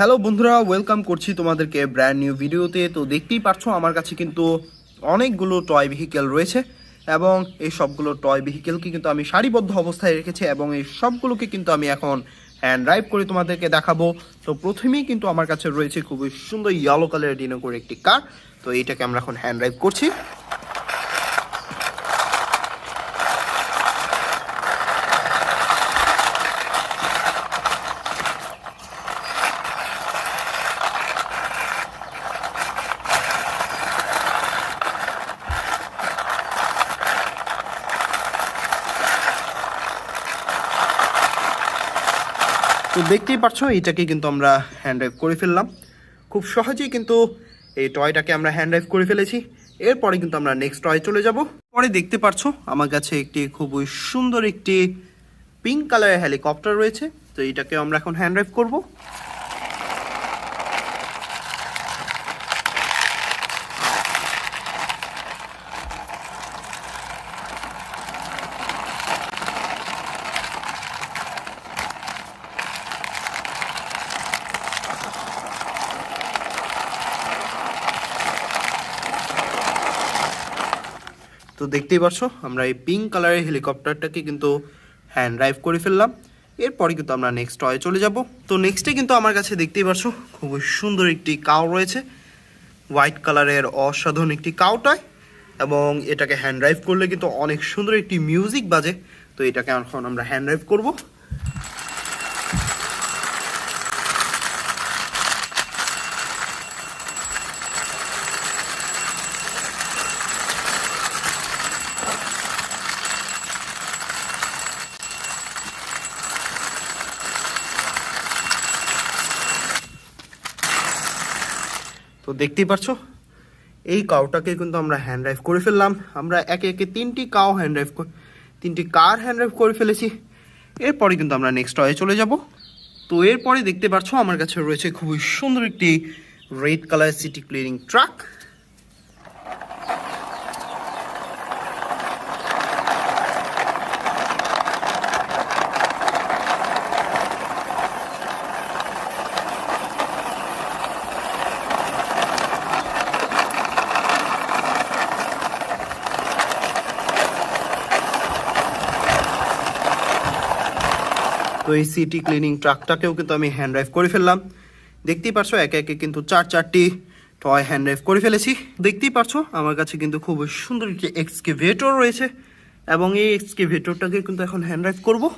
Hello বন্ধুরা, welcome করছি তোমাদেরকে ব্র্যান্ড নিউ ভিডিওতে। তো দেখতেই পাচ্ছ আমার কাছে কিন্তু অনেকগুলো টয় ভেহিকেল রয়েছে এবং এই সবগুলো টয় ভেহিকেলকে কিন্তু আমি সারিবদ্ধ অবস্থায় রেখেছি এবং এই সবগুলোকে কিন্তু আমি এখন হ্যান্ড ড্রাইভ করে তোমাদেরকে দেখাবো। তো প্রথমেই কিন্তু আমার কাছে রয়েছে খুবই সুন্দর ইয়েলো কালারের ডিনো করে একটি কার। তো এইটাকে আমরা এখন হ্যান্ড ড্রাইভ করছি। তো দেখতেই পাচ্ছ এটাকে কিন্তু আমরা হ্যান্ড ড্রাইভ করে ফেললাম। খুব সহজেই কিন্তু এই টয়টাকে আমরা হ্যান্ড ড্রাইভ করে ফেলেছি। এরপরে কিন্তু আমরা নেক্সট টয় চলে যাব। পরে দেখতে পাচ্ছ আমার কাছে একটি খুবই সুন্দর একটি পিঙ্ক কালারের হেলিকপ্টার রয়েছে। তো এটাকে আমরা এখন হ্যান্ড ড্রাইভ করবো। তো দেখতেই পাচ্ছ আমরা এই পিঙ্ক কালারের হেলিকপ্টারটাকে কিন্তু হ্যান্ড ড্রাইভ করে ফেললাম। এরপরে কিন্তু আমরা নেক্সট টয়ে চলে যাব। তো নেক্সটে কিন্তু আমার কাছে দেখতেই পাচ্ছ খুবই সুন্দর একটি কাউ রয়েছে, হোয়াইট কালারের অসাধারণ একটি কাউ টয়, এবং এটাকে হ্যান্ড ড্রাইভ করলে কিন্তু অনেক সুন্দর একটি মিউজিক বাজে। তো এটাকে এখন আমরা হ্যান্ড ড্রাইভ করবো। তো দেখতেই পাচ্ছ এই কাউটাকে কিন্তু আমরা হ্যান্ড ড্রাইভ করে ফেললাম। আমরা একে একে তিনটি কার হ্যান্ড ড্রাইভ করে ফেলেছি। এরপরে কিন্তু আমরা নেক্সট টয়ে চলে যাব। তো এরপরে দেখতে পাচ্ছ আমার কাছে রয়েছে খুবই সুন্দর একটি red colour city cleaning truck. তো এই সিটি ক্লিনিং ট্রাকটাকেও কিন্তু আমি হ্যান্ড ড্রাইভ করে ফেললাম। দেখতেই পারছো একে একে কিন্তু চারটি টয় হ্যান্ড ড্রাইভ করে ফেলেছি। দেখতেই পারছো আমার কাছে কিন্তু খুব সুন্দর একটি এক্সকেভেটর রয়েছে এবং এই এক্সকেভেটরটাকে কিন্তু এখন হ্যান্ড ড্রাইভ করবো।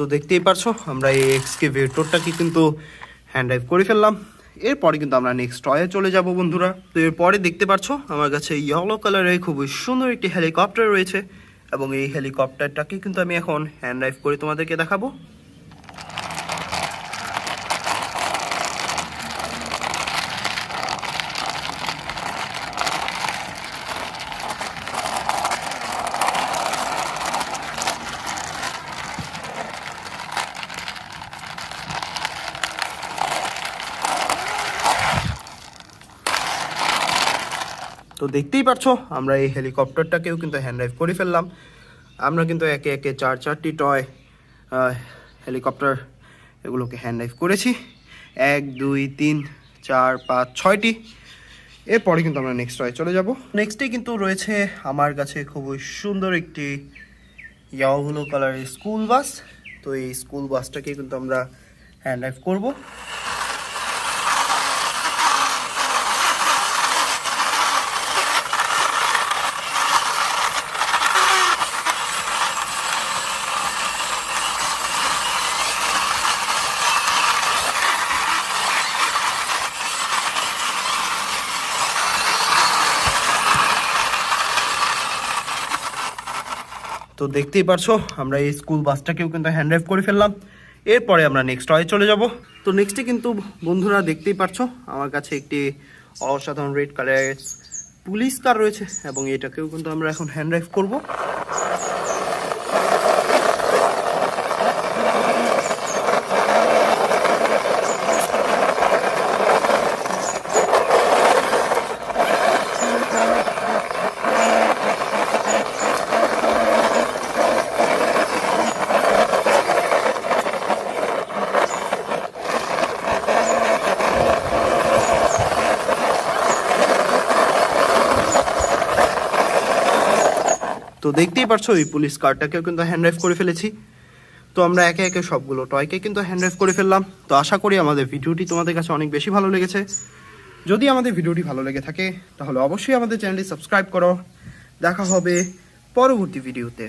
তো দেখতেই পারছো আমরা এই এক্সকেভেটরটাকে কিন্তু হ্যান্ড ড্রাইভ করে ফেললাম। এরপরে কিন্তু আমরা নেক্সট টয়ে চলে যাব বন্ধুরা। তো এরপরে দেখতে পাচ্ছ আমার কাছে ইয়েলো কালারের খুবই সুন্দর একটি হেলিকপ্টার রয়েছে এবং এই হেলিকপ্টারটাকে কিন্তু আমি এখন হ্যান্ড ড্রাইভ করে তোমাদেরকে দেখাবো। তো দেখতেই পাচ্ছ আমরা এই হেলিকপ্টারটাকেও কিন্তু হ্যান্ড ড্রাইভ করে ফেললাম। আমরা কিন্তু একে একে চারটি টয় হেলিকপ্টার এগুলোকে হ্যান্ড ড্রাইভ করেছি। 1 2 3 4 5 6টি। এরপরে কিন্তু আমরা নেক্সট টয়ে চলে যাব। নেক্সটে কিন্তু রয়েছে আমার কাছে খুবই সুন্দর একটি ইয়েলো কালারের স্কুল বাস। তো এই স্কুল বাসটাকে কিন্তু আমরা হ্যান্ড ড্রাইভ করবো। তো দেখতেই পারছো আমরা এই স্কুল বাসটাকেও কিন্তু হ্যান্ড ড্রাইভ করে ফেললাম। এরপরে আমরা নেক্সট টয়ে চলে যাব। তো নেক্সটে কিন্তু বন্ধুরা দেখতেই পারছো আমার কাছে একটি অসাধারণ রেড কালারের পুলিশ কার রয়েছে এবং এটাকেও কিন্তু আমরা এখন হ্যান্ড ড্রাইভ করবো। তো দেখতেই পারছো এই পুলিশ কারটাকেও কিন্তু হ্যান্ড ড্রাইভ করে ফেলেছি। তো আমরা একে একে সবগুলো টয়কে কিন্তু হ্যান্ড ড্রাইভ করে ফেললাম। তো আশা করি আমাদের ভিডিওটি তোমাদের কাছে অনেক বেশি ভালো লেগেছে। যদি আমাদের ভিডিওটি ভালো লেগে থাকে তাহলে অবশ্যই আমাদের চ্যানেলটি সাবস্ক্রাইব করো। দেখা হবে পরবর্তী ভিডিওতে।